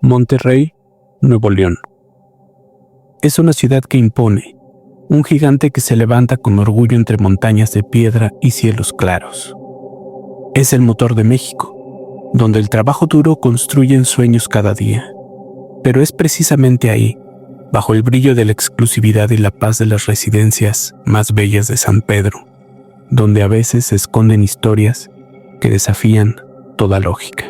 Monterrey, Nuevo León. Es una ciudad que impone, un gigante que se levanta con orgullo entre montañas de piedra y cielos claros. Es el motor de México, donde el trabajo duro construye sueños cada día. Pero es precisamente ahí, bajo el brillo de la exclusividad y la paz de las residencias más bellas de San Pedro, donde a veces se esconden historias que desafían toda lógica.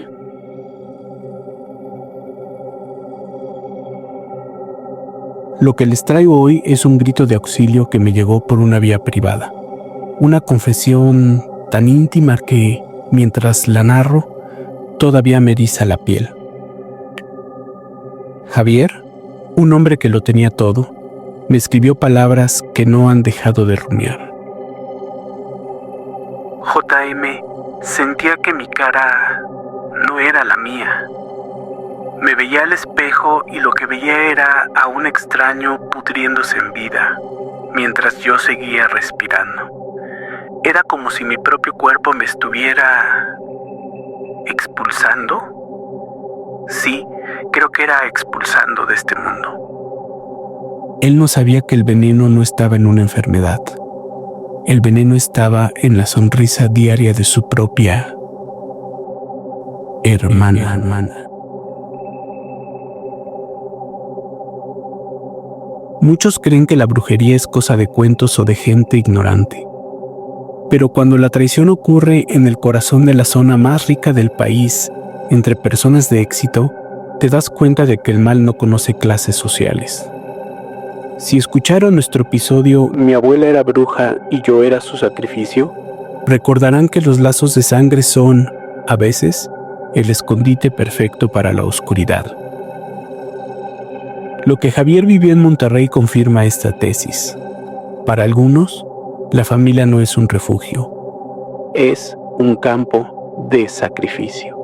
Lo que les traigo hoy es un grito de auxilio que me llegó por una vía privada. Una confesión tan íntima que, mientras la narro, todavía me eriza la piel. Javier, un hombre que lo tenía todo, me escribió palabras que no han dejado de rumiar. JM, sentía que mi cara no era la mía. Me veía al espejo y lo que veía era a un extraño pudriéndose en vida, mientras yo seguía respirando. Era como si mi propio cuerpo me estuviera expulsando. Sí, creo que era expulsando de este mundo. Él no sabía que el veneno no estaba en una enfermedad. El veneno estaba en la sonrisa diaria de su propia hermana. Muchos creen que la brujería es cosa de cuentos o de gente ignorante. Pero cuando la traición ocurre en el corazón de la zona más rica del país, entre personas de éxito, te das cuenta de que el mal no conoce clases sociales. Si escucharon nuestro episodio Mi abuela era bruja y yo era su sacrificio, recordarán que los lazos de sangre son, a veces, el escondite perfecto para la oscuridad. Lo que Javier vivió en Monterrey confirma esta tesis. Para algunos, la familia no es un refugio, es un campo de sacrificio.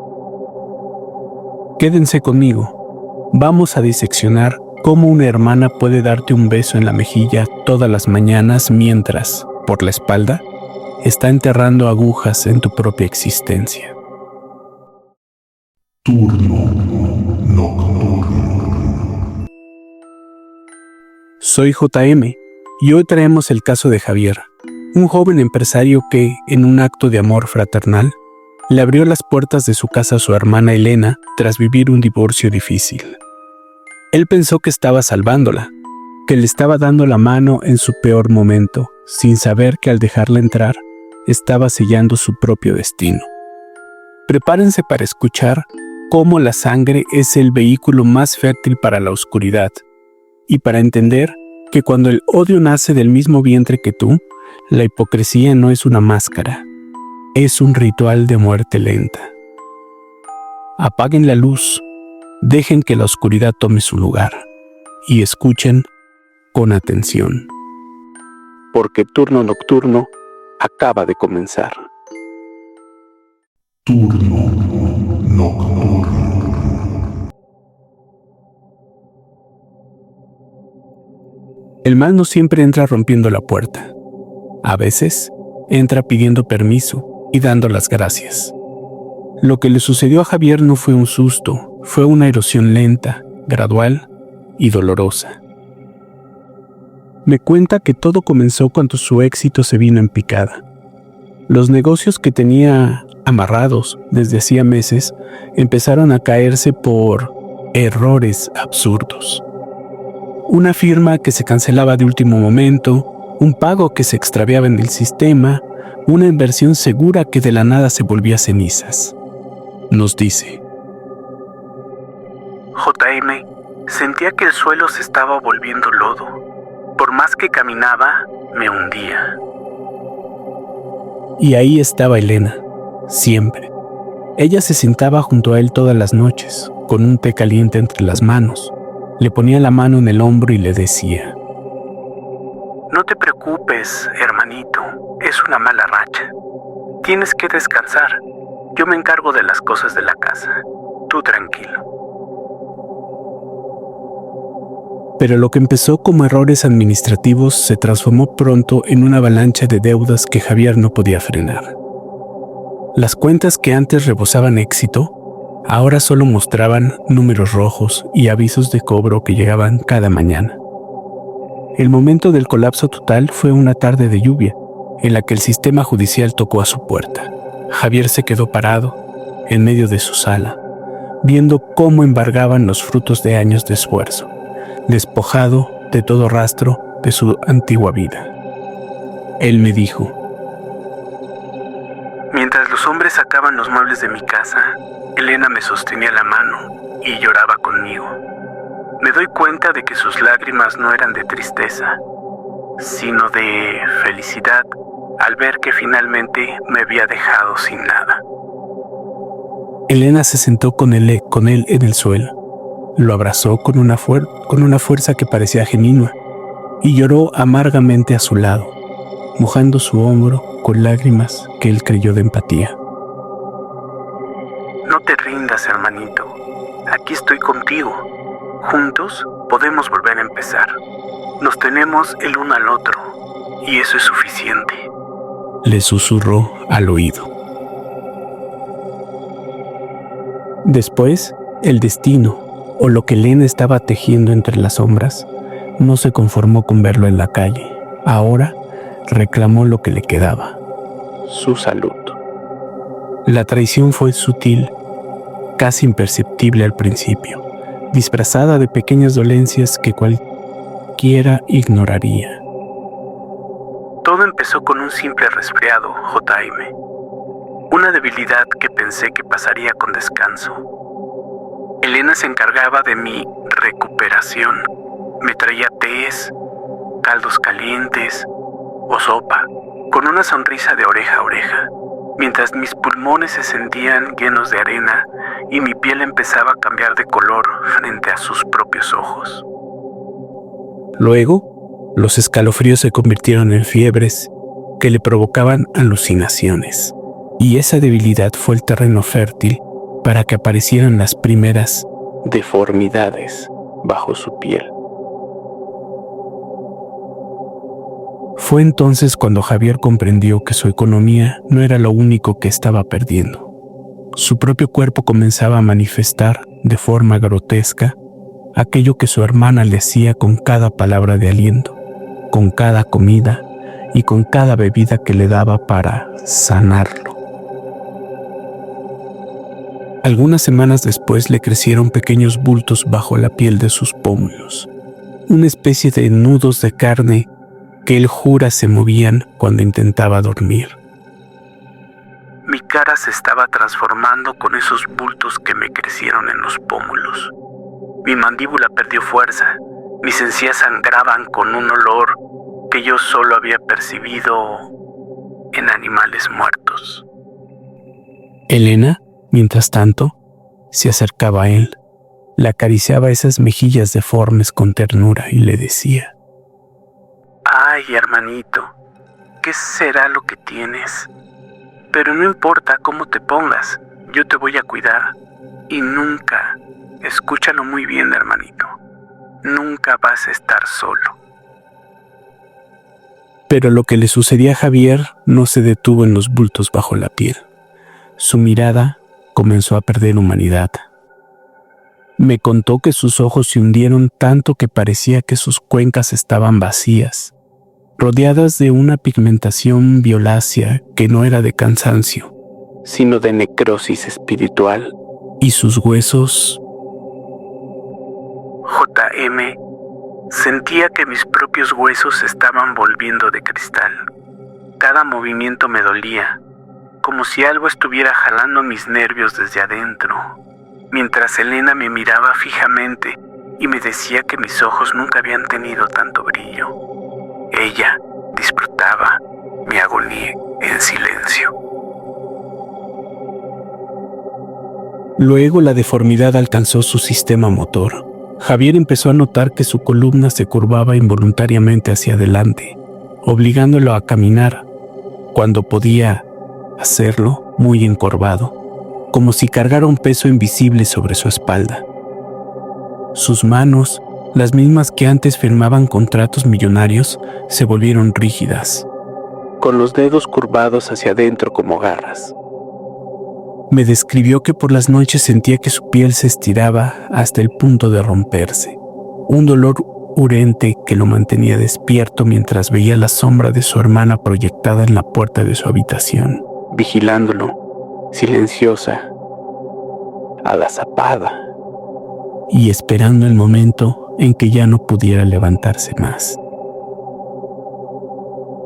Quédense conmigo. Vamos a diseccionar cómo una hermana puede darte un beso en la mejilla todas las mañanas mientras, por la espalda, está enterrando agujas en tu propia existencia. Turno nocturno. Soy JM y hoy traemos el caso de Javier, un joven empresario que, en un acto de amor fraternal, le abrió las puertas de su casa a su hermana Elena tras vivir un divorcio difícil. Él pensó que estaba salvándola, que le estaba dando la mano en su peor momento, sin saber que al dejarla entrar, estaba sellando su propio destino. Prepárense para escuchar cómo la sangre es el vehículo más fértil para la oscuridad, y para entender que cuando el odio nace del mismo vientre que tú, la hipocresía no es una máscara, es un ritual de muerte lenta. Apaguen la luz, dejen que la oscuridad tome su lugar y escuchen con atención, porque Turno Nocturno acaba de comenzar. Turno nocturno. El mal no siempre entra rompiendo la puerta. A veces, entra pidiendo permiso y dando las gracias. Lo que le sucedió a Javier no fue un susto, fue una erosión lenta, gradual y dolorosa. Me cuenta que todo comenzó cuando su éxito se vino en picada. Los negocios que tenía amarrados desde hacía meses empezaron a caerse por errores absurdos. Una firma que se cancelaba de último momento, un pago que se extraviaba en el sistema, una inversión segura que de la nada se volvía cenizas. Nos dice: JM, sentía que el suelo se estaba volviendo lodo. Por más que caminaba, me hundía. Y ahí estaba Elena, siempre. Ella se sentaba junto a él todas las noches, con un té caliente entre las manos. Le ponía la mano en el hombro y le decía: No te preocupes, hermanito, es una mala racha. Tienes que descansar. Yo me encargo de las cosas de la casa. Tú tranquilo. Pero lo que empezó como errores administrativos se transformó pronto en una avalancha de deudas que Javier no podía frenar. Las cuentas que antes rebosaban éxito, Ahora solo mostraban números rojos y avisos de cobro que llegaban cada mañana. El momento del colapso total fue una tarde de lluvia, en la que el sistema judicial tocó a su puerta. Javier se quedó parado en medio de su sala, viendo cómo embargaban los frutos de años de esfuerzo, despojado de todo rastro de su antigua vida. Él me dijo: mientras los hombres sacaban los muebles de mi casa, Elena me sostenía la mano y lloraba conmigo. Me doy cuenta de que sus lágrimas no eran de tristeza, sino de felicidad al ver que finalmente me había dejado sin nada. Elena se sentó con él en el suelo, lo abrazó con una fuerza que parecía genuina y lloró amargamente a su lado, mojando su hombro con lágrimas que él creyó de empatía. No te rindas, hermanito. Aquí estoy contigo. Juntos podemos volver a empezar. Nos tenemos el uno al otro, y eso es suficiente. Le susurró al oído. Después, el destino, o lo que Elena estaba tejiendo entre las sombras, no se conformó con verlo en la calle. Ahora reclamó lo que le quedaba: su salud. La traición fue sutil, casi imperceptible al principio, disfrazada de pequeñas dolencias que cualquiera ignoraría. Todo empezó con un simple resfriado, J.M. Una debilidad que pensé que pasaría con descanso. Elena se encargaba de mi recuperación. Me traía tés, caldos calientes o sopa, con una sonrisa de oreja a oreja, mientras mis pulmones se sentían llenos de arena y mi piel empezaba a cambiar de color frente a sus propios ojos. Luego, los escalofríos se convirtieron en fiebres que le provocaban alucinaciones, y esa debilidad fue el terreno fértil para que aparecieran las primeras deformidades bajo su piel. Fue entonces cuando Javier comprendió que su economía no era lo único que estaba perdiendo. Su propio cuerpo comenzaba a manifestar de forma grotesca aquello que su hermana le hacía con cada palabra de aliento, con cada comida y con cada bebida que le daba para sanarlo. Algunas semanas después le crecieron pequeños bultos bajo la piel de sus pómulos, una especie de nudos de carne que él jura se movían cuando intentaba dormir. Mi cara se estaba transformando con esos bultos que me crecieron en los pómulos. Mi mandíbula perdió fuerza, mis encías sangraban con un olor que yo solo había percibido en animales muertos. Elena, mientras tanto, se acercaba a él, le acariciaba esas mejillas deformes con ternura y le decía: ay, hermanito, ¿qué será lo que tienes? Pero no importa cómo te pongas, yo te voy a cuidar. Y nunca, escúchalo muy bien, hermanito, nunca vas a estar solo. Pero lo que le sucedía a Javier no se detuvo en los bultos bajo la piel. Su mirada comenzó a perder humanidad. Me contó que sus ojos se hundieron tanto que parecía que sus cuencas estaban vacías, rodeadas de una pigmentación violácea que no era de cansancio, sino de necrosis espiritual, y sus huesos... J.M., sentía que mis propios huesos se estaban volviendo de cristal. Cada movimiento me dolía, como si algo estuviera jalando mis nervios desde adentro, mientras Elena me miraba fijamente y me decía que mis ojos nunca habían tenido tanto brillo. Ella disfrutaba mi agonía en silencio. Luego la deformidad alcanzó su sistema motor. Javier empezó a notar que su columna se curvaba involuntariamente hacia adelante, obligándolo a caminar, cuando podía hacerlo muy encorvado, como si cargara un peso invisible sobre su espalda. Sus manos, las mismas que antes firmaban contratos millonarios, se volvieron rígidas, con los dedos curvados hacia adentro como garras. Me describió que por las noches sentía que su piel se estiraba hasta el punto de romperse. Un dolor urente que lo mantenía despierto mientras veía la sombra de su hermana proyectada en la puerta de su habitación, vigilándolo, silenciosa, agazapada, y esperando el momento en que ya no pudiera levantarse más.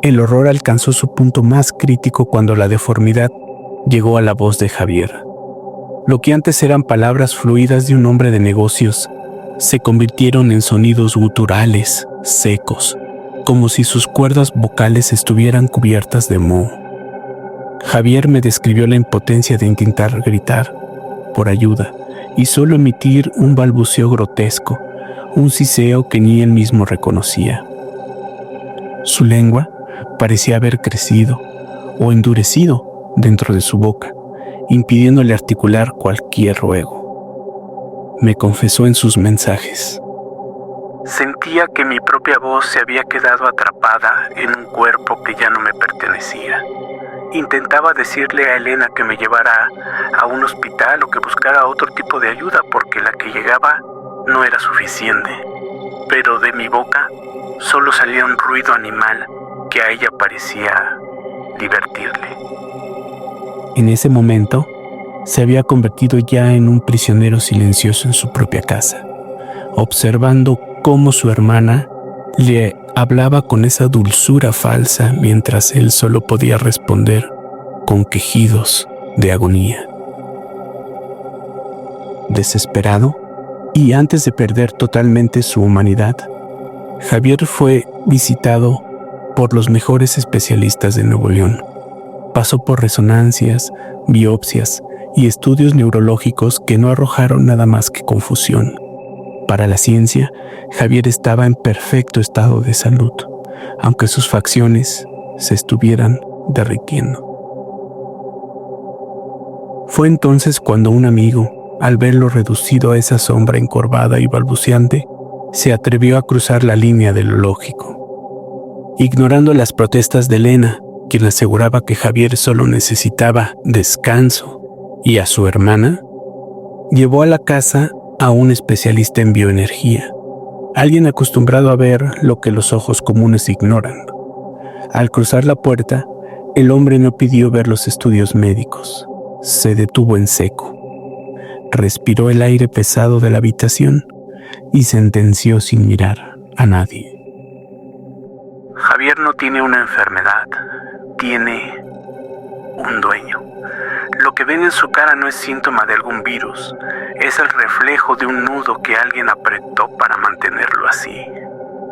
El horror alcanzó su punto más crítico cuando la deformidad llegó a la voz de Javier. Lo que antes eran palabras fluidas de un hombre de negocios se convirtieron en sonidos guturales, secos, como si sus cuerdas vocales estuvieran cubiertas de moho. Javier me describió la impotencia de intentar gritar por ayuda y solo emitir un balbuceo grotesco, un siseo que ni él mismo reconocía. Su lengua parecía haber crecido o endurecido dentro de su boca, impidiéndole articular cualquier ruego. Me confesó en sus mensajes. Sentía que mi propia voz se había quedado atrapada en un cuerpo que ya no me pertenecía. Intentaba decirle a Elena que me llevara a un hospital o que buscara otro tipo de ayuda porque la que llegaba no era suficiente. Pero de mi boca solo salía un ruido animal que a ella parecía divertirle. En ese momento, se había convertido ya en un prisionero silencioso en su propia casa, observando cómo su hermana le hablaba con esa dulzura falsa mientras él solo podía responder con quejidos de agonía. Desesperado, y antes de perder totalmente su humanidad, Javier fue visitado por los mejores especialistas de Nuevo León. Pasó por resonancias, biopsias y estudios neurológicos que no arrojaron nada más que confusión. Para la ciencia, Javier estaba en perfecto estado de salud, aunque sus facciones se estuvieran derritiendo. Fue entonces cuando un amigo, al verlo reducido a esa sombra encorvada y balbuceante, se atrevió a cruzar la línea de lo lógico. Ignorando las protestas de Elena, quien aseguraba que Javier solo necesitaba descanso, y a su hermana, llevó a la casa a un especialista en bioenergía, alguien acostumbrado a ver lo que los ojos comunes ignoran. Al cruzar la puerta, el hombre no pidió ver los estudios médicos. Se detuvo en seco. Respiró el aire pesado de la habitación y sentenció sin mirar a nadie. Javier no tiene una enfermedad, tiene un dueño. Lo que ven en su cara no es síntoma de algún virus, es el reflejo de un nudo que alguien apretó para mantenerlo así,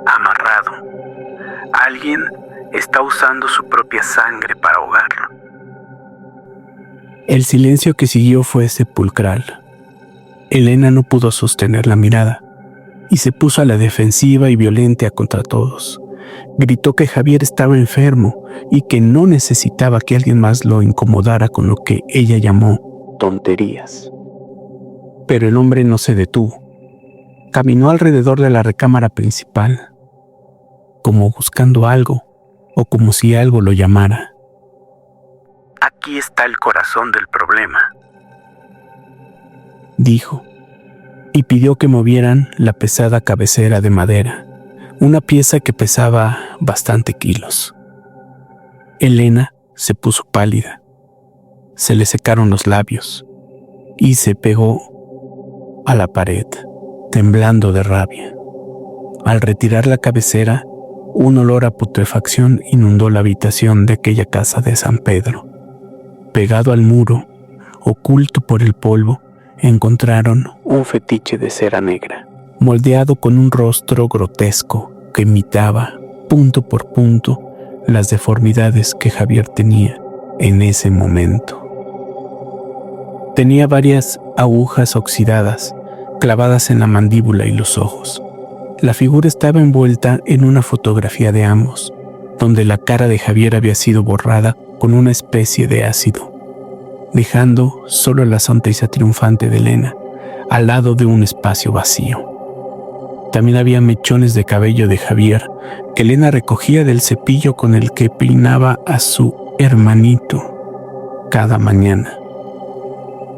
amarrado. Alguien está usando su propia sangre para ahogarlo. El silencio que siguió fue sepulcral. Elena no pudo sostener la mirada y se puso a la defensiva y violenta contra todos. Gritó que Javier estaba enfermo y que no necesitaba que alguien más lo incomodara con lo que ella llamó tonterías. Pero el hombre no se detuvo. Caminó alrededor de la recámara principal, como buscando algo o como si algo lo llamara. Aquí está el corazón del problema, dijo, y pidió que movieran la pesada cabecera de madera, una pieza que pesaba bastante kilos. Elena se puso pálida, se le secaron los labios y se pegó a la pared, temblando de rabia. Al retirar la cabecera, un olor a putrefacción inundó la habitación de aquella casa de San Pedro. Pegado al muro, oculto por el polvo, encontraron un fetiche de cera negra, moldeado con un rostro grotesco que imitaba, punto por punto, las deformidades que Javier tenía en ese momento. Tenía varias agujas oxidadas, clavadas en la mandíbula y los ojos. La figura estaba envuelta en una fotografía de ambos, donde la cara de Javier había sido borrada con una especie de ácido, dejando solo la sonrisa triunfante de Elena, al lado de un espacio vacío. También había mechones de cabello de Javier que Elena recogía del cepillo con el que peinaba a su hermanito cada mañana.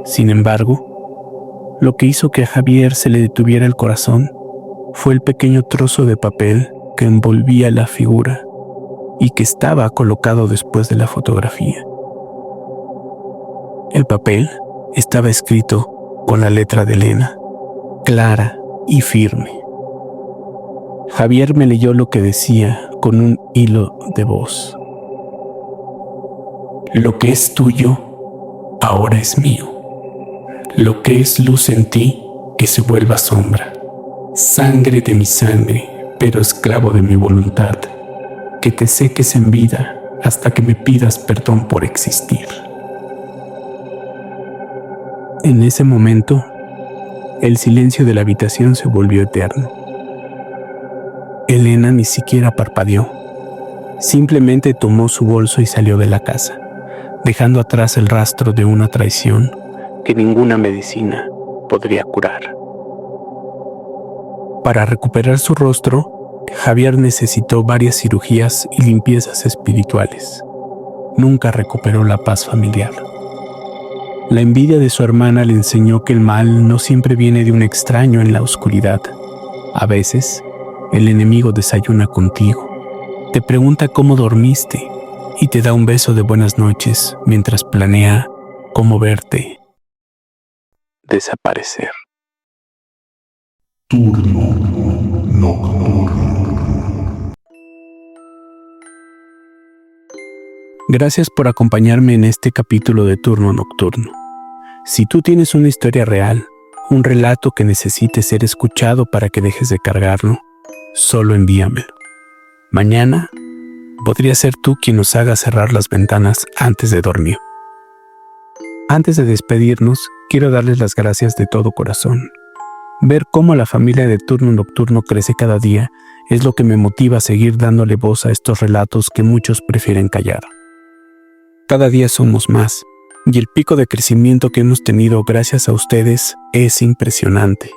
Sin embargo, lo que hizo que a Javier se le detuviera el corazón fue el pequeño trozo de papel que envolvía la figura y que estaba colocado después de la fotografía. El papel estaba escrito con la letra de Elena, clara y firme. Javier me leyó lo que decía con un hilo de voz. Lo que es tuyo, ahora es mío. Lo que es luz en ti, que se vuelva sombra. Sangre de mi sangre, pero esclavo de mi voluntad. Que te seques en vida hasta que me pidas perdón por existir. En ese momento, el silencio de la habitación se volvió eterno. Elena ni siquiera parpadeó. Simplemente tomó su bolso y salió de la casa, dejando atrás el rastro de una traición que ninguna medicina podría curar. Para recuperar su rostro, Javier necesitó varias cirugías y limpiezas espirituales. Nunca recuperó la paz familiar. La envidia de su hermana le enseñó que el mal no siempre viene de un extraño en la oscuridad. A veces, el enemigo desayuna contigo, te pregunta cómo dormiste y te da un beso de buenas noches mientras planea cómo verte desaparecer. Turno nocturno. Gracias por acompañarme en este capítulo de Turno Nocturno. Si tú tienes una historia real, un relato que necesite ser escuchado para que dejes de cargarlo, solo envíamelo. Mañana podría ser tú quien nos haga cerrar las ventanas antes de dormir. Antes de despedirnos, quiero darles las gracias de todo corazón. Ver cómo la familia de Turno Nocturno crece cada día es lo que me motiva a seguir dándole voz a estos relatos que muchos prefieren callar. Cada día somos más, y el pico de crecimiento que hemos tenido gracias a ustedes es impresionante.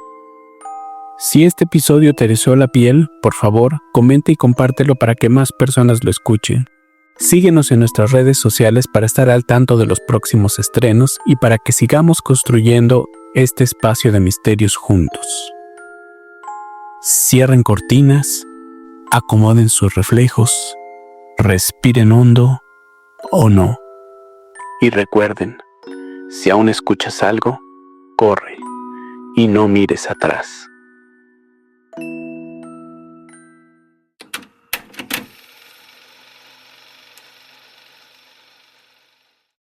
Si este episodio te erizó la piel, por favor, comenta y compártelo para que más personas lo escuchen. Síguenos en nuestras redes sociales para estar al tanto de los próximos estrenos y para que sigamos construyendo este espacio de misterios juntos. Cierren cortinas, acomoden sus reflejos, respiren hondo o no. Y recuerden, si aún escuchas algo, corre y no mires atrás.